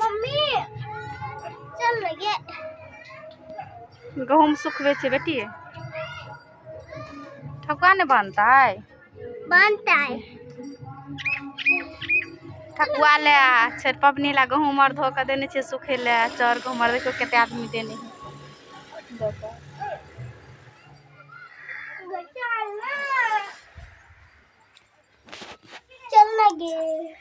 Mummy चल लगे गहूम सुखबे छे बेटी। ठकुआ ने बनता है ठकुआ ले छठ पबनी ला गहूम और धो के देने छे सुखे ले चर गहूम और देखो केते आदमी देने चल लगे।